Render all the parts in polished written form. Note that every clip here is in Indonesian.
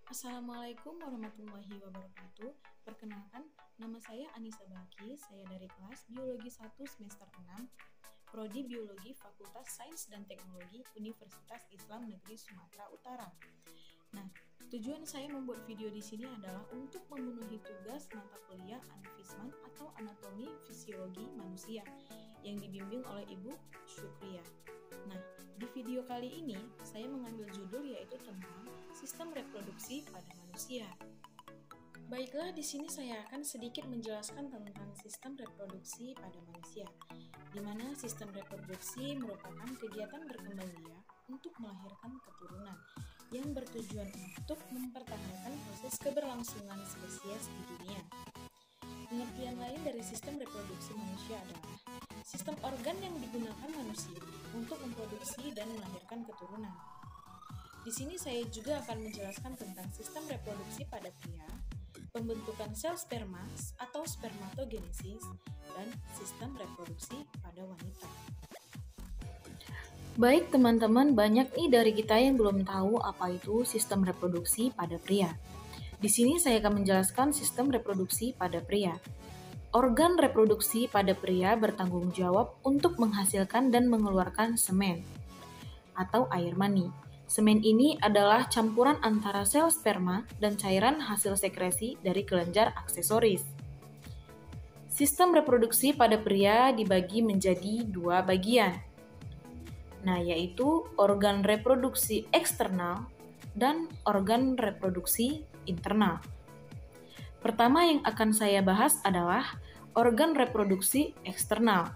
Assalamualaikum warahmatullahi wabarakatuh. Perkenalkan, nama saya Anissa Baki. Saya dari kelas Biologi 1 semester 6, Prodi Biologi Fakultas Sains dan Teknologi Universitas Islam Negeri Sumatera Utara. Nah, tujuan saya membuat video di sini adalah untuk memenuhi tugas mata kuliah Anfisman atau Anatomi Fisiologi Manusia yang dibimbing oleh Ibu Syukriya. Nah, di video kali ini saya mengambil judul yaitu tentang sistem reproduksi pada manusia. Baiklah, di sini saya akan sedikit menjelaskan tentang sistem reproduksi pada manusia, di mana sistem reproduksi merupakan kegiatan berkembang biak untuk melahirkan keturunan yang bertujuan untuk mempertahankan proses keberlangsungan spesies di dunia. Pengertian lain dari sistem reproduksi manusia adalah sistem organ yang digunakan manusia untuk memproduksi dan melahirkan keturunan. Di sini saya juga akan menjelaskan tentang sistem reproduksi pada pria, pembentukan sel sperma atau spermatogenesis, dan sistem reproduksi pada wanita. Baik teman-teman, banyak nih dari kita yang belum tahu apa itu sistem reproduksi pada pria. Di sini saya akan menjelaskan sistem reproduksi pada pria. Organ reproduksi pada pria bertanggung jawab untuk menghasilkan dan mengeluarkan semen atau air mani. Semen ini adalah campuran antara sel sperma dan cairan hasil sekresi dari kelenjar aksesoris. Sistem reproduksi pada pria dibagi menjadi dua bagian. Nah, yaitu organ reproduksi eksternal dan organ reproduksi internal. Pertama yang akan saya bahas adalah organ reproduksi eksternal.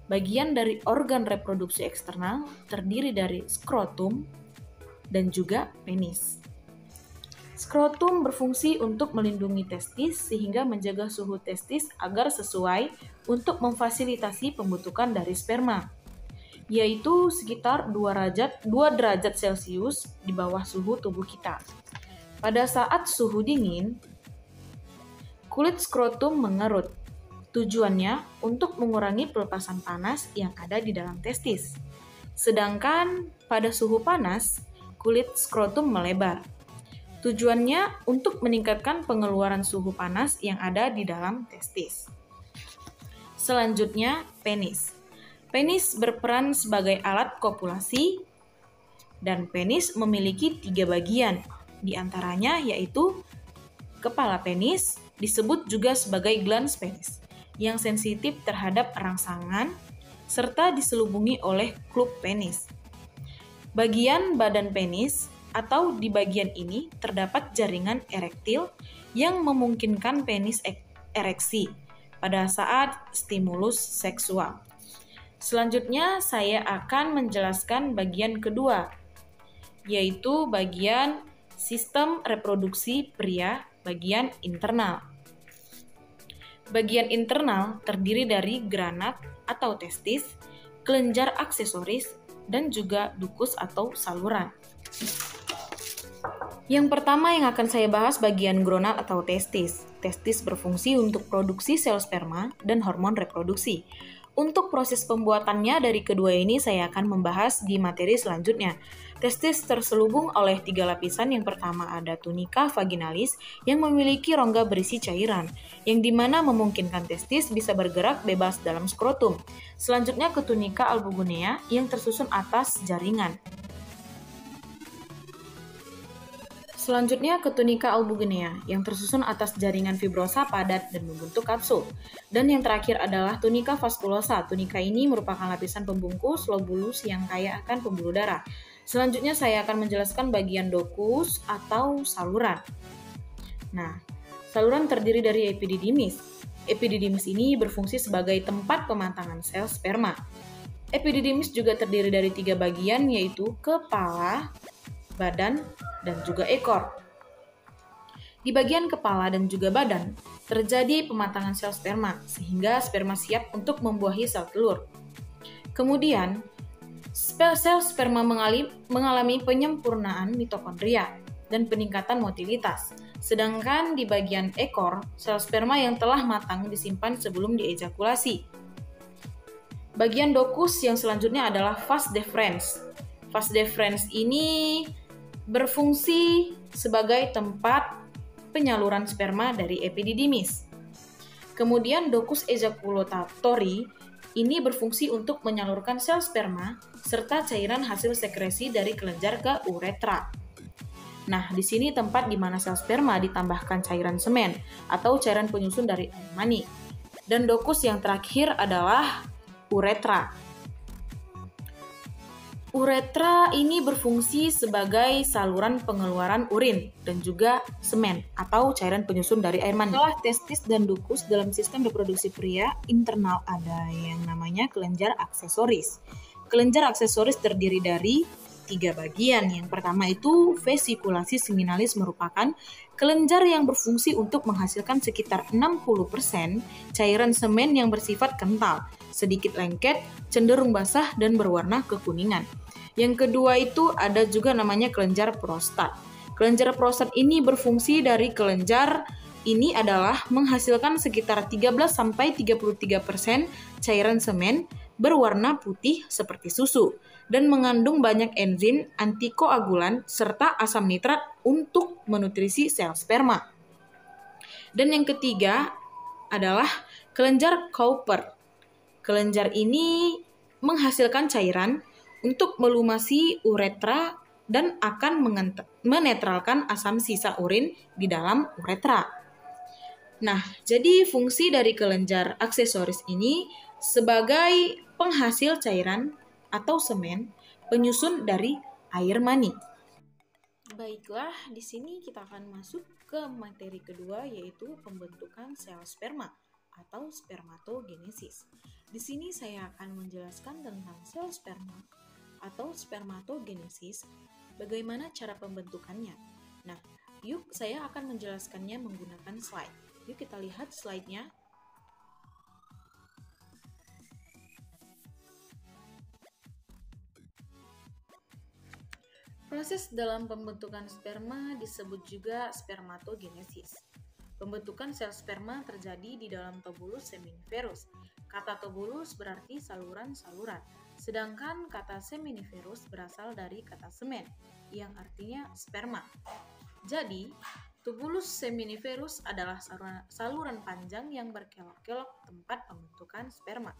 Bagian dari organ reproduksi eksternal terdiri dari skrotum dan juga penis. Skrotum berfungsi untuk melindungi testis sehingga menjaga suhu testis agar sesuai untuk memfasilitasi pembentukan dari sperma, yaitu sekitar 2 derajat Celcius di bawah suhu tubuh kita. Pada saat suhu dingin, kulit skrotum mengerut. Tujuannya untuk mengurangi pelepasan panas yang ada di dalam testis. Sedangkan pada suhu panas, kulit skrotum melebar. Tujuannya untuk meningkatkan pengeluaran suhu panas yang ada di dalam testis. Selanjutnya, penis. Penis berperan sebagai alat kopulasi dan penis memiliki 3 bagian. Di antaranya yaitu kepala penis, disebut juga sebagai glans penis, yang sensitif terhadap rangsangan, serta diselubungi oleh klub penis. Bagian badan penis atau di bagian ini terdapat jaringan erektil yang memungkinkan penis ereksi pada saat stimulus seksual. Selanjutnya saya akan menjelaskan bagian kedua, yaitu bagian sistem reproduksi pria bagian internal. Bagian internal terdiri dari granat atau testis, kelenjar aksesoris, dan juga ductus atau saluran. Yang pertama yang akan saya bahas bagian gonad atau testis. Testis berfungsi untuk produksi sel sperma dan hormon reproduksi. Untuk proses pembuatannya dari kedua ini saya akan membahas di materi selanjutnya. Testis terselubung oleh 3 lapisan. Yang pertama ada tunika vaginalis yang memiliki rongga berisi cairan, yang dimana memungkinkan testis bisa bergerak bebas dalam skrotum. Selanjutnya ke tunika albuginea yang tersusun atas jaringan. Selanjutnya ke tunika albuginea yang tersusun atas jaringan fibrosa padat dan membentuk kapsul. Dan yang terakhir adalah tunika vaskulosa. Tunika ini merupakan lapisan pembungkus lobulus yang kaya akan pembuluh darah. Selanjutnya saya akan menjelaskan bagian ductus atau saluran. Nah, saluran terdiri dari epididymis. Epididymis ini berfungsi sebagai tempat pematangan sel sperma. Epididymis juga terdiri dari 3 bagian, yaitu kepala, badan, dan juga ekor. Di bagian kepala dan juga badan terjadi pematangan sel sperma sehingga sperma siap untuk membuahi sel telur. Kemudian sel sperma mengalami penyempurnaan mitokondria dan peningkatan motilitas. Sedangkan di bagian ekor, sel sperma yang telah matang disimpan sebelum diejakulasi. Bagian ductus yang selanjutnya adalah vas deferens. Vas deferens ini berfungsi sebagai tempat penyaluran sperma dari epididymis. Kemudian ductus ejaculatori ini berfungsi untuk menyalurkan sel sperma serta cairan hasil sekresi dari kelenjar ke uretra. Nah, di sini tempat di mana sel sperma ditambahkan cairan semen atau cairan penyusun dari air mani. Dan ductus yang terakhir adalah uretra. Uretra ini berfungsi sebagai saluran pengeluaran urin dan juga semen atau cairan penyusun dari air mani. Setelah testis dan ductus dalam sistem reproduksi pria, internal ada yang namanya kelenjar aksesoris. Kelenjar aksesoris terdiri dari 3 bagian. Yang pertama itu vesikulasi seminalis, merupakan kelenjar yang berfungsi untuk menghasilkan sekitar 60% cairan semen yang bersifat kental, sedikit lengket, cenderung basah, dan berwarna kekuningan. Yang kedua itu ada juga namanya kelenjar prostat. Kelenjar prostat ini berfungsi dari kelenjar ini adalah menghasilkan sekitar 13-33% cairan semen berwarna putih seperti susu dan mengandung banyak enzim, antikoagulan, serta asam nitrat untuk menutrisi sel sperma. Dan yang ketiga adalah kelenjar Cowper. Kelenjar ini menghasilkan cairan untuk melumasi uretra dan akan menetralkan asam sisa urin di dalam uretra. Nah, jadi fungsi dari kelenjar aksesoris ini sebagai penghasil cairan atau semen penyusun dari air mani. Baiklah, di sini kita akan masuk ke materi kedua, yaitu pembentukan sel sperma atau spermatogenesis. Di sini saya akan menjelaskan tentang sel sperma atau spermatogenesis, bagaimana cara pembentukannya. Nah, yuk saya akan menjelaskannya menggunakan slide. Yuk kita lihat slide-nya. Proses dalam pembentukan sperma disebut juga spermatogenesis. Pembentukan sel sperma terjadi di dalam tubulus seminiferus. Kata tubulus berarti saluran-saluran, sedangkan kata seminiferus berasal dari kata semen, yang artinya sperma. Jadi, tubulus seminiferus adalah saluran panjang yang berkelok-kelok tempat pembentukan sperma.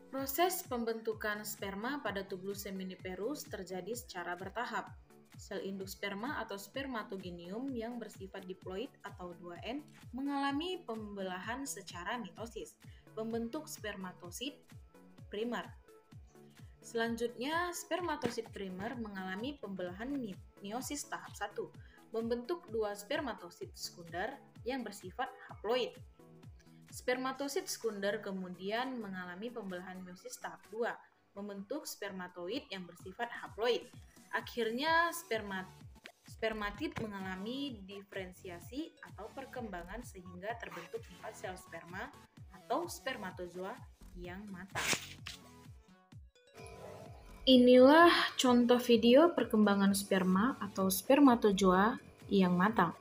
Proses pembentukan sperma pada tubulus seminiferus terjadi secara bertahap. Sel induk sperma atau spermatogenium yang bersifat diploid atau 2N mengalami pembelahan secara mitosis, membentuk spermatosit primer. Selanjutnya, spermatosit primer mengalami pembelahan meiosis tahap 1, membentuk 2 spermatosit sekunder yang bersifat haploid. Spermatosit sekunder kemudian mengalami pembelahan meiosis tahap 2, membentuk spermatoid yang bersifat haploid. Akhirnya, spermatid mengalami diferensiasi atau perkembangan sehingga terbentuk 4 sel sperma atau spermatozoa yang matang. Inilah contoh video perkembangan sperma atau spermatozoa yang matang.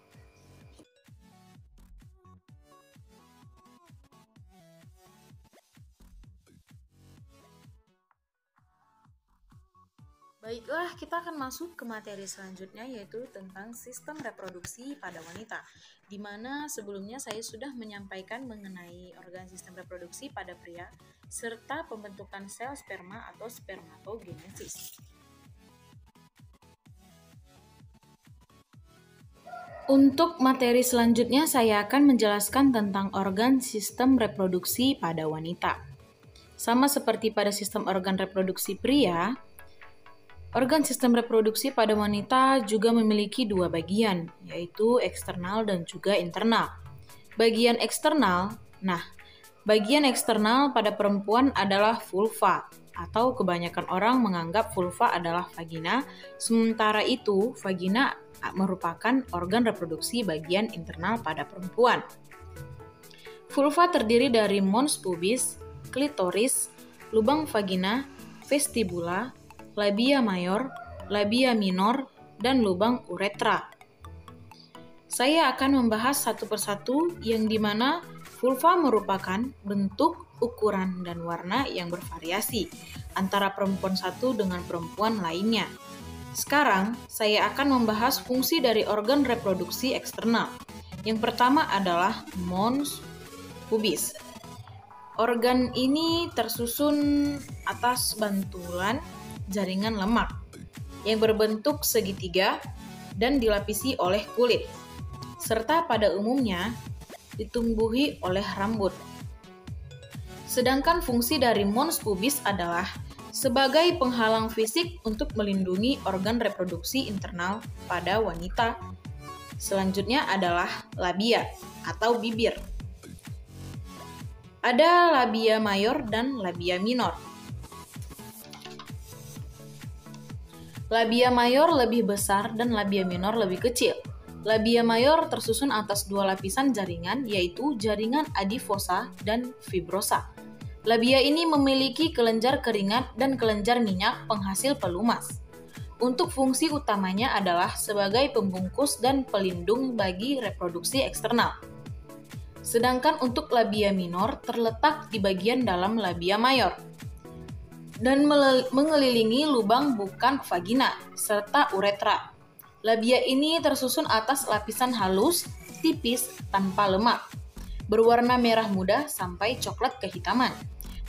Baiklah, kita akan masuk ke materi selanjutnya, yaitu tentang sistem reproduksi pada wanita, di mana sebelumnya saya sudah menyampaikan mengenai organ sistem reproduksi pada pria, serta pembentukan sel sperma atau spermatogenesis. Untuk materi selanjutnya, saya akan menjelaskan tentang organ sistem reproduksi pada wanita. Sama seperti pada sistem organ reproduksi pria, organ sistem reproduksi pada wanita juga memiliki 2 bagian, yaitu eksternal dan juga internal. Bagian eksternal pada perempuan adalah vulva, atau kebanyakan orang menganggap vulva adalah vagina, sementara itu vagina merupakan organ reproduksi bagian internal pada perempuan. Vulva terdiri dari mons pubis, klitoris, lubang vagina, vestibula, labia mayor, labia minor, dan lubang uretra. Saya akan membahas satu persatu yang dimana Vulva merupakan bentuk, ukuran, dan warna yang bervariasi antara perempuan satu dengan perempuan lainnya. Sekarang, saya akan membahas fungsi dari organ reproduksi eksternal. Yang pertama adalah mons pubis. Organ ini tersusun atas bantulan jaringan lemak yang berbentuk segitiga dan dilapisi oleh kulit, serta pada umumnya ditumbuhi oleh rambut. Sedangkan fungsi dari mons pubis adalah sebagai penghalang fisik untuk melindungi organ reproduksi internal pada wanita. Selanjutnya adalah labia atau bibir. Ada labia mayor dan labia minor. Labia mayor lebih besar dan labia minor lebih kecil. Labia mayor tersusun atas dua lapisan jaringan, yaitu jaringan adiposa dan fibrosa. Labia ini memiliki kelenjar keringat dan kelenjar minyak penghasil pelumas. Untuk fungsi utamanya adalah sebagai pembungkus dan pelindung bagi reproduksi eksternal. Sedangkan untuk labia minor terletak di bagian dalam labia mayor dan mengelilingi lubang bukan vagina serta uretra. Labia ini tersusun atas lapisan halus, tipis, tanpa lemak, berwarna merah muda sampai coklat kehitaman,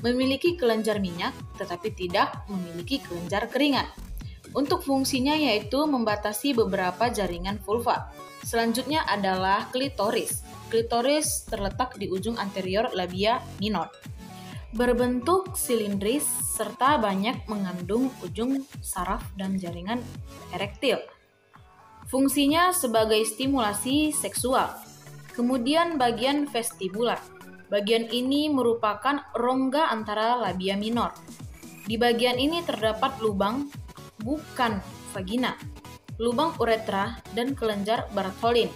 memiliki kelenjar minyak tetapi tidak memiliki kelenjar keringat. Untuk fungsinya yaitu membatasi beberapa jaringan vulva. Selanjutnya adalah klitoris. Klitoris terletak di ujung anterior labia minor. Berbentuk silindris serta banyak mengandung ujung saraf dan jaringan erektil. Fungsinya sebagai stimulasi seksual. Kemudian bagian vestibular. Bagian ini merupakan rongga antara labia minor. Di bagian ini terdapat lubang bukan vagina, lubang uretra, dan kelenjar Bartholin.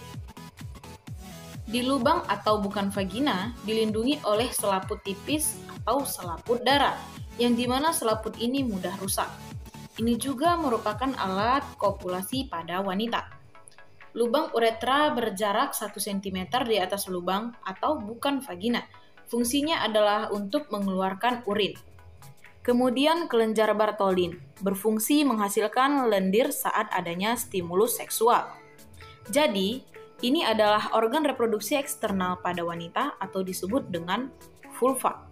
Di lubang atau bukan vagina dilindungi oleh selaput tipis atau selaput darah, yang dimana selaput ini mudah rusak. Ini juga merupakan alat kopulasi pada wanita. Lubang uretra berjarak 1 cm di atas lubang atau bukan vagina. Fungsinya adalah untuk mengeluarkan urin. Kemudian kelenjar Bartholin berfungsi menghasilkan lendir saat adanya stimulus seksual. Jadi, ini adalah organ reproduksi eksternal pada wanita atau disebut dengan vulva.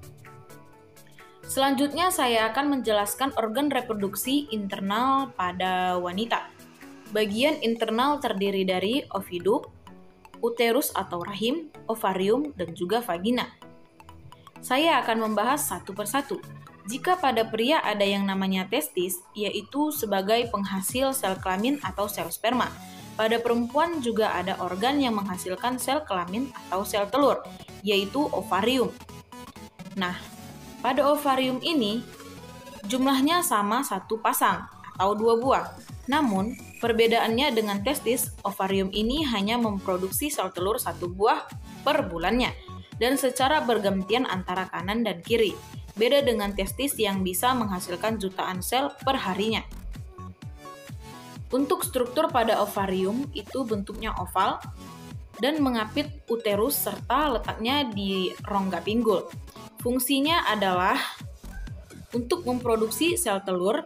Selanjutnya saya akan menjelaskan organ reproduksi internal pada wanita. Bagian internal terdiri dari oviduk, uterus atau rahim, ovarium, dan juga vagina. Saya akan membahas satu persatu. Jika pada pria ada yang namanya testis, yaitu sebagai penghasil sel kelamin atau sel sperma. Pada perempuan juga ada organ yang menghasilkan sel kelamin atau sel telur, yaitu ovarium. Nah, pada ovarium ini, jumlahnya sama 1 pasang atau 2 buah. Namun, perbedaannya dengan testis, ovarium ini hanya memproduksi sel telur 1 buah per bulannya, dan secara bergantian antara kanan dan kiri. Beda dengan testis yang bisa menghasilkan jutaan sel per harinya. Untuk struktur pada ovarium itu bentuknya oval dan mengapit uterus serta letaknya di rongga pinggul. Fungsinya adalah untuk memproduksi sel telur,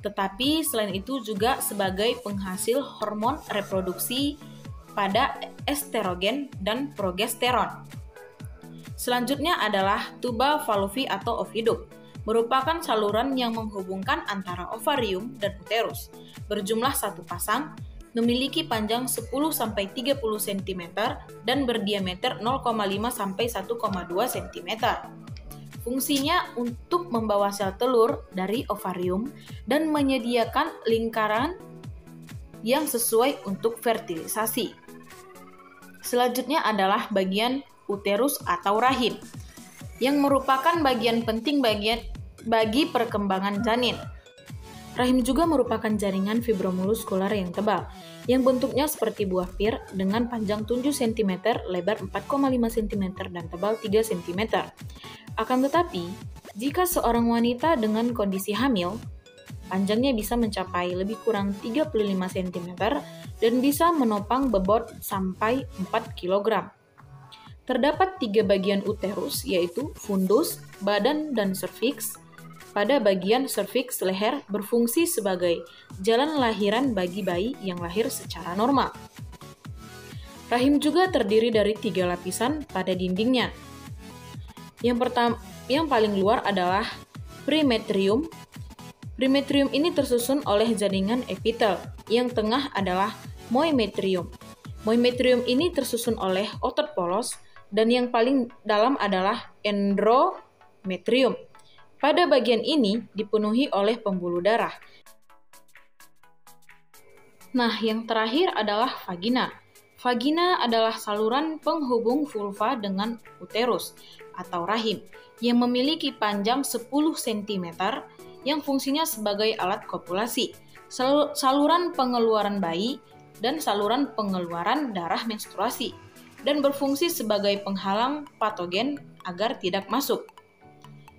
tetapi selain itu juga sebagai penghasil hormon reproduksi pada estrogen dan progesteron. Selanjutnya adalah tuba Fallopi atau oviduk, merupakan saluran yang menghubungkan antara ovarium dan uterus. Berjumlah 1 pasang, memiliki panjang 10-30 cm dan berdiameter 0,5-1,2 cm. Fungsinya untuk membawa sel telur dari ovarium dan menyediakan lingkaran yang sesuai untuk fertilisasi. Selanjutnya adalah bagian uterus atau rahim, yang merupakan bagian penting bagi perkembangan janin. Rahim juga merupakan jaringan fibromuskular yang tebal, yang bentuknya seperti buah pir dengan panjang 7 cm, lebar 4,5 cm, dan tebal 3 cm. Akan tetapi, jika seorang wanita dengan kondisi hamil, panjangnya bisa mencapai lebih kurang 35 cm dan bisa menopang bobot sampai 4 kg. Terdapat 3 bagian uterus, yaitu fundus, badan, dan serviks. Pada bagian serviks leher berfungsi sebagai jalan lahiran bagi bayi yang lahir secara normal. Rahim juga terdiri dari 3 lapisan pada dindingnya. Yang paling luar adalah perimetrium. Perimetrium ini tersusun oleh jaringan epitel. Yang tengah adalah myometrium. Myometrium ini tersusun oleh otot polos, dan yang paling dalam adalah endometrium. Pada bagian ini dipenuhi oleh pembuluh darah. Nah, yang terakhir adalah vagina. Vagina adalah saluran penghubung vulva dengan uterus atau rahim yang memiliki panjang 10 cm yang fungsinya sebagai alat kopulasi, saluran pengeluaran bayi, dan saluran pengeluaran darah menstruasi, dan berfungsi sebagai penghalang patogen agar tidak masuk.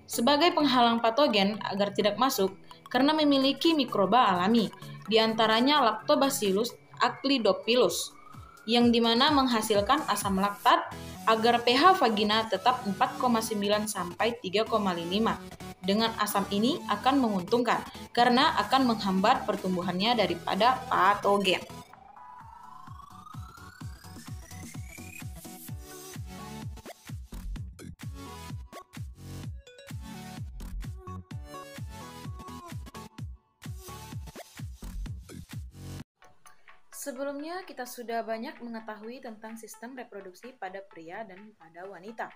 Sebagai penghalang patogen agar tidak masuk karena memiliki mikroba alami, diantaranya Lactobacillus acidophilus, yang dimana menghasilkan asam laktat agar pH vagina tetap 4,9 sampai 3,5. Dengan asam ini akan menguntungkan karena akan menghambat pertumbuhannya daripada patogen. Sebelumnya, kita sudah banyak mengetahui tentang sistem reproduksi pada pria dan pada wanita.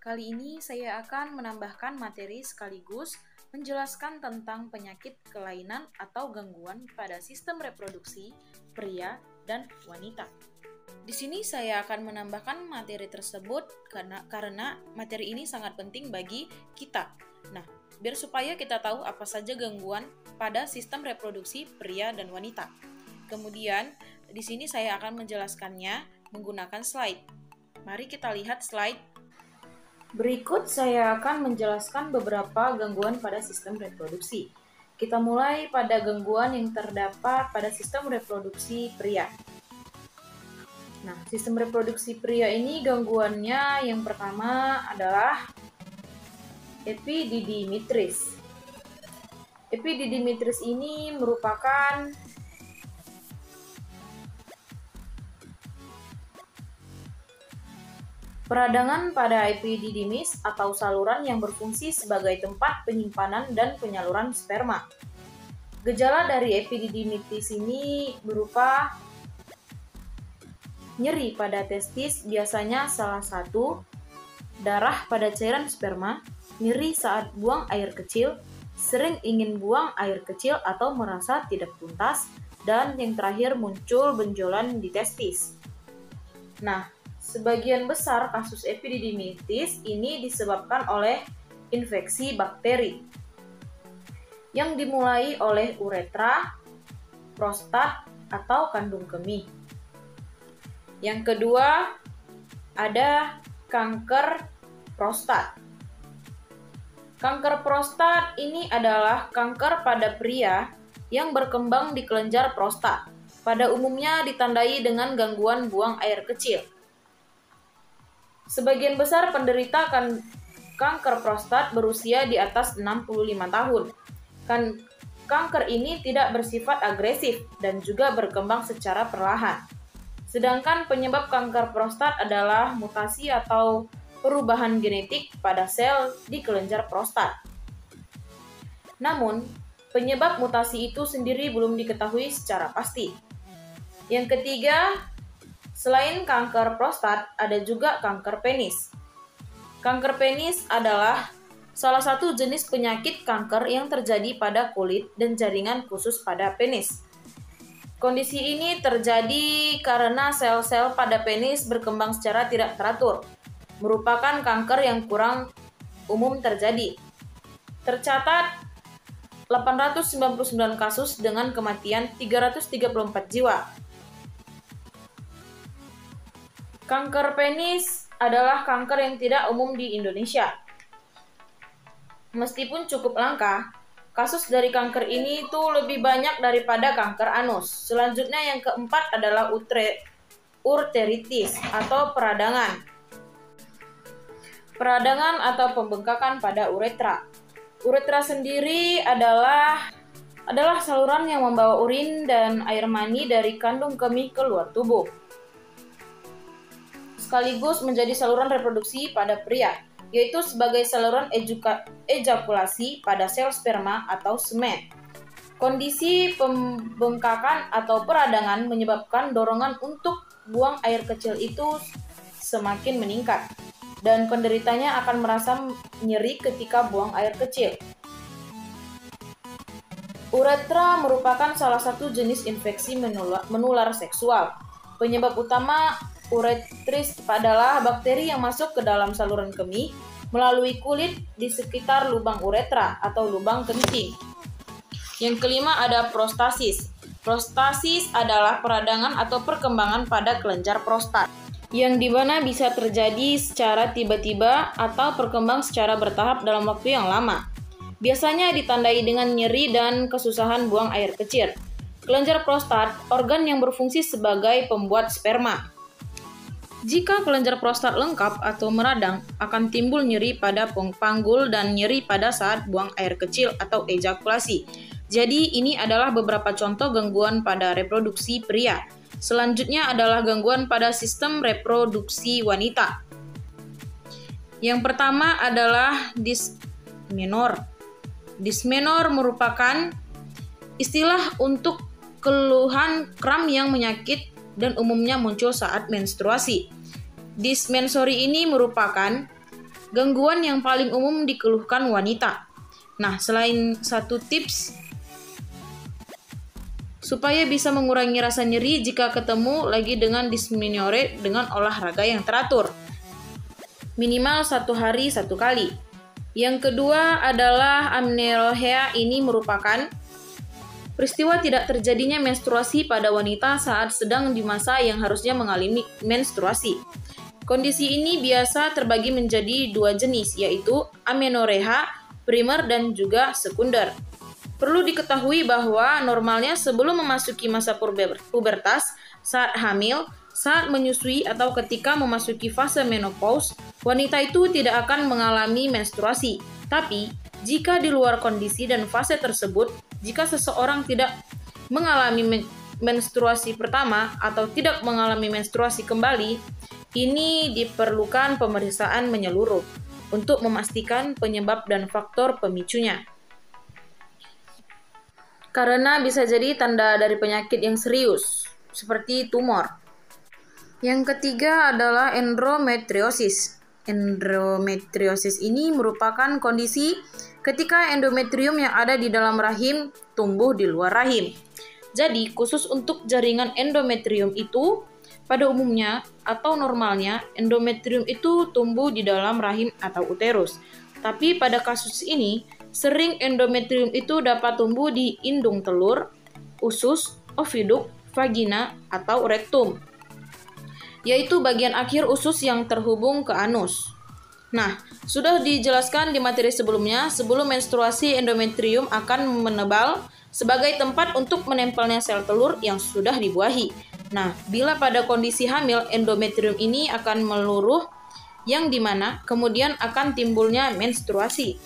Kali ini saya akan menambahkan materi sekaligus menjelaskan tentang penyakit kelainan atau gangguan pada sistem reproduksi pria dan wanita. Di sini saya akan menambahkan materi tersebut karena materi ini sangat penting bagi kita. Nah, biar supaya kita tahu apa saja gangguan pada sistem reproduksi pria dan wanita. Kemudian, di sini saya akan menjelaskannya menggunakan slide. Mari kita lihat slide. Berikut saya akan menjelaskan beberapa gangguan pada sistem reproduksi. Kita mulai pada gangguan yang terdapat pada sistem reproduksi pria. Nah, sistem reproduksi pria ini gangguannya yang pertama adalah epididymitris. Epididymitris ini merupakan peradangan pada epididymis atau saluran yang berfungsi sebagai tempat penyimpanan dan penyaluran sperma. Gejala dari epididymitis ini berupa nyeri pada testis, biasanya salah satu, darah pada cairan sperma, nyeri saat buang air kecil, sering ingin buang air kecil atau merasa tidak tuntas, dan yang terakhir muncul benjolan di testis. Nah, sebagian besar kasus epididymitis ini disebabkan oleh infeksi bakteri yang dimulai oleh uretra, prostat, atau kandung kemih. Yang kedua, ada kanker prostat. Kanker prostat ini adalah kanker pada pria yang berkembang di kelenjar prostat. Pada umumnya ditandai dengan gangguan buang air kecil. Sebagian besar penderita kanker prostat berusia di atas 65 tahun. Kanker ini tidak bersifat agresif dan juga berkembang secara perlahan. Sedangkan penyebab kanker prostat adalah mutasi atau perubahan genetik pada sel di kelenjar prostat. Namun, penyebab mutasi itu sendiri belum diketahui secara pasti. Yang ketiga, selain kanker prostat, ada juga kanker penis. Kanker penis adalah salah satu jenis penyakit kanker yang terjadi pada kulit dan jaringan khusus pada penis. Kondisi ini terjadi karena sel-sel pada penis berkembang secara tidak teratur, merupakan kanker yang kurang umum terjadi. Tercatat 899 kasus dengan kematian 334 jiwa. Kanker penis adalah kanker yang tidak umum di Indonesia. Meskipun cukup langka, kasus dari kanker ini tuh lebih banyak daripada kanker anus. Selanjutnya yang keempat adalah uteritis atau peradangan. Peradangan atau pembengkakan pada uretra. Uretra sendiri adalah saluran yang membawa urin dan air mani dari kandung kemih ke luar tubuh, sekaligus menjadi saluran reproduksi pada pria, yaitu sebagai saluran ejakulasi pada sel sperma atau semen. Kondisi pembengkakan atau peradangan menyebabkan dorongan untuk buang air kecil itu semakin meningkat, dan penderitanya akan merasa nyeri ketika buang air kecil. Uretra merupakan salah satu jenis infeksi menular seksual. Penyebab utama uretris adalah bakteri yang masuk ke dalam saluran kemih melalui kulit di sekitar lubang uretra atau lubang kencing. Yang kelima ada prostasis. Prostasis adalah peradangan atau perkembangan pada kelenjar prostat, yang dimana bisa terjadi secara tiba-tiba atau berkembang secara bertahap dalam waktu yang lama. Biasanya ditandai dengan nyeri dan kesusahan buang air kecil. Kelenjar prostat, organ yang berfungsi sebagai pembuat sperma. Jika kelenjar prostat lengkap atau meradang, akan timbul nyeri pada panggul dan nyeri pada saat buang air kecil atau ejakulasi. Jadi ini adalah beberapa contoh gangguan pada reproduksi pria. Selanjutnya adalah gangguan pada sistem reproduksi wanita. Yang pertama adalah dysmenor. Dysmenor merupakan istilah untuk keluhan kram yang menyakit dan umumnya muncul saat menstruasi. Dysmensorrhea ini merupakan gangguan yang paling umum dikeluhkan wanita. Nah, selain satu tips supaya bisa mengurangi rasa nyeri jika ketemu lagi dengan dysmenorrhea dengan olahraga yang teratur. Minimal 1 hari 1 kali. Yang kedua adalah amenorrhea. Ini merupakan peristiwa tidak terjadinya menstruasi pada wanita saat sedang di masa yang harusnya mengalami menstruasi. Kondisi ini biasa terbagi menjadi 2 jenis, yaitu amenorrhea primer dan juga sekunder. Perlu diketahui bahwa normalnya sebelum memasuki masa pubertas, saat hamil, saat menyusui atau ketika memasuki fase menopause, wanita itu tidak akan mengalami menstruasi. Tapi, jika di luar kondisi dan fase tersebut, jika seseorang tidak mengalami menstruasi pertama atau tidak mengalami menstruasi kembali, ini diperlukan pemeriksaan menyeluruh untuk memastikan penyebab dan faktor pemicunya. Karena bisa jadi tanda dari penyakit yang serius, seperti tumor. Yang ketiga adalah endometriosis. Endometriosis ini merupakan kondisi ketika endometrium yang ada di dalam rahim tumbuh di luar rahim. Jadi, khusus untuk jaringan endometrium itu, pada umumnya atau normalnya, endometrium itu tumbuh di dalam rahim atau uterus. Tapi pada kasus ini, sering endometrium itu dapat tumbuh di indung telur, usus, oviduk, vagina, atau rektum, yaitu bagian akhir usus yang terhubung ke anus. Nah, sudah dijelaskan di materi sebelumnya, sebelum menstruasi endometrium akan menebal sebagai tempat untuk menempelnya sel telur yang sudah dibuahi. Nah, bila pada kondisi hamil, endometrium ini akan meluruh, yang dimana kemudian akan timbulnya menstruasi.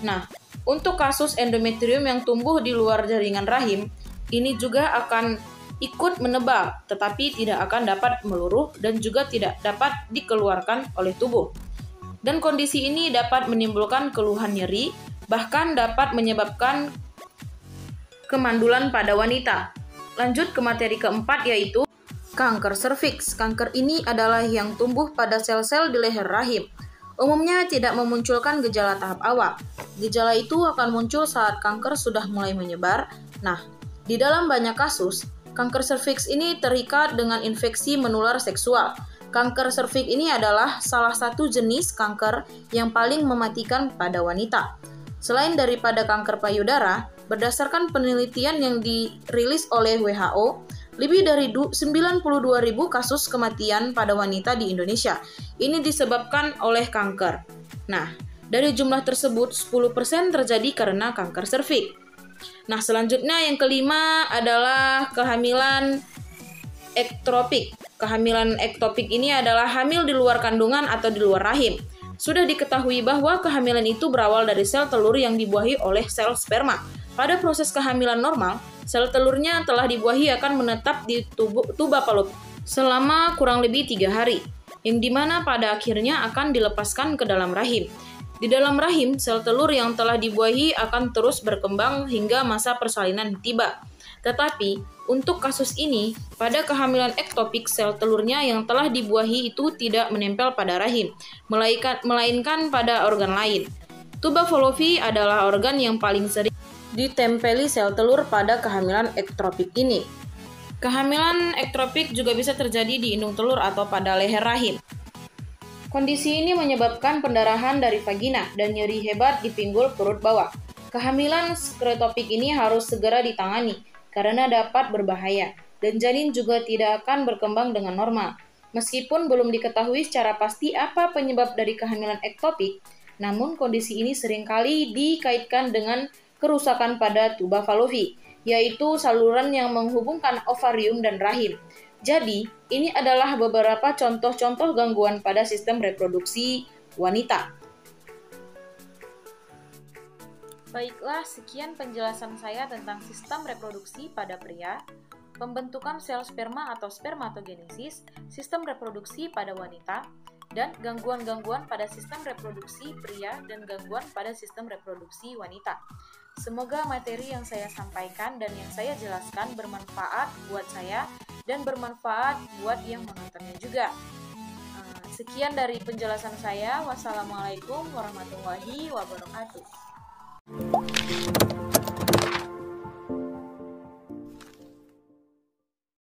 Nah, untuk kasus endometrium yang tumbuh di luar jaringan rahim, ini juga akan ikut menebal, tetapi tidak akan dapat meluruh dan juga tidak dapat dikeluarkan oleh tubuh. Dan kondisi ini dapat menimbulkan keluhan nyeri, bahkan dapat menyebabkan kemandulan pada wanita. Lanjut ke materi keempat, yaitu kanker serviks. Kanker ini adalah yang tumbuh pada sel-sel di leher rahim. Umumnya tidak memunculkan gejala tahap awal. Gejala itu akan muncul saat kanker sudah mulai menyebar. Nah, di dalam banyak kasus, kanker serviks ini terikat dengan infeksi menular seksual. Kanker serviks ini adalah salah satu jenis kanker yang paling mematikan pada wanita. Selain daripada kanker payudara, berdasarkan penelitian yang dirilis oleh WHO, lebih dari 92.000 kasus kematian pada wanita di Indonesia. Ini disebabkan oleh kanker. Nah, dari jumlah tersebut, 10% terjadi karena kanker serviks. Nah, selanjutnya yang kelima adalah kehamilan ektopik. Kehamilan ektopik ini adalah hamil di luar kandungan atau di luar rahim. Sudah diketahui bahwa kehamilan itu berawal dari sel telur yang dibuahi oleh sel sperma. Pada proses kehamilan normal, sel telurnya telah dibuahi akan menetap di tuba fallopi selama kurang lebih 3 hari, yang dimana pada akhirnya akan dilepaskan ke dalam rahim. Di dalam rahim, sel telur yang telah dibuahi akan terus berkembang hingga masa persalinan tiba. Tetapi, untuk kasus ini, pada kehamilan ektopik, sel telurnya yang telah dibuahi itu tidak menempel pada rahim, melainkan pada organ lain. Tuba fallopi adalah organ yang paling sering ditempeli sel telur pada kehamilan ektopik ini. Kehamilan ektopik juga bisa terjadi di indung telur atau pada leher rahim. Kondisi ini menyebabkan pendarahan dari vagina dan nyeri hebat di pinggul perut bawah. Kehamilan sklerotopik ini harus segera ditangani karena dapat berbahaya, dan janin juga tidak akan berkembang dengan normal. Meskipun belum diketahui secara pasti apa penyebab dari kehamilan ektopik, namun kondisi ini seringkali dikaitkan dengan kerusakan pada tuba fallopi, yaitu saluran yang menghubungkan ovarium dan rahim. Jadi, ini adalah beberapa contoh-contoh gangguan pada sistem reproduksi wanita. Baiklah, sekian penjelasan saya tentang sistem reproduksi pada pria, pembentukan sel sperma atau spermatogenesis, sistem reproduksi pada wanita, dan gangguan-gangguan pada sistem reproduksi pria dan gangguan pada sistem reproduksi wanita. Semoga materi yang saya sampaikan dan yang saya jelaskan bermanfaat buat saya dan bermanfaat buat yang menontonnya juga. Sekian dari penjelasan saya. Wassalamualaikum warahmatullahi wabarakatuh.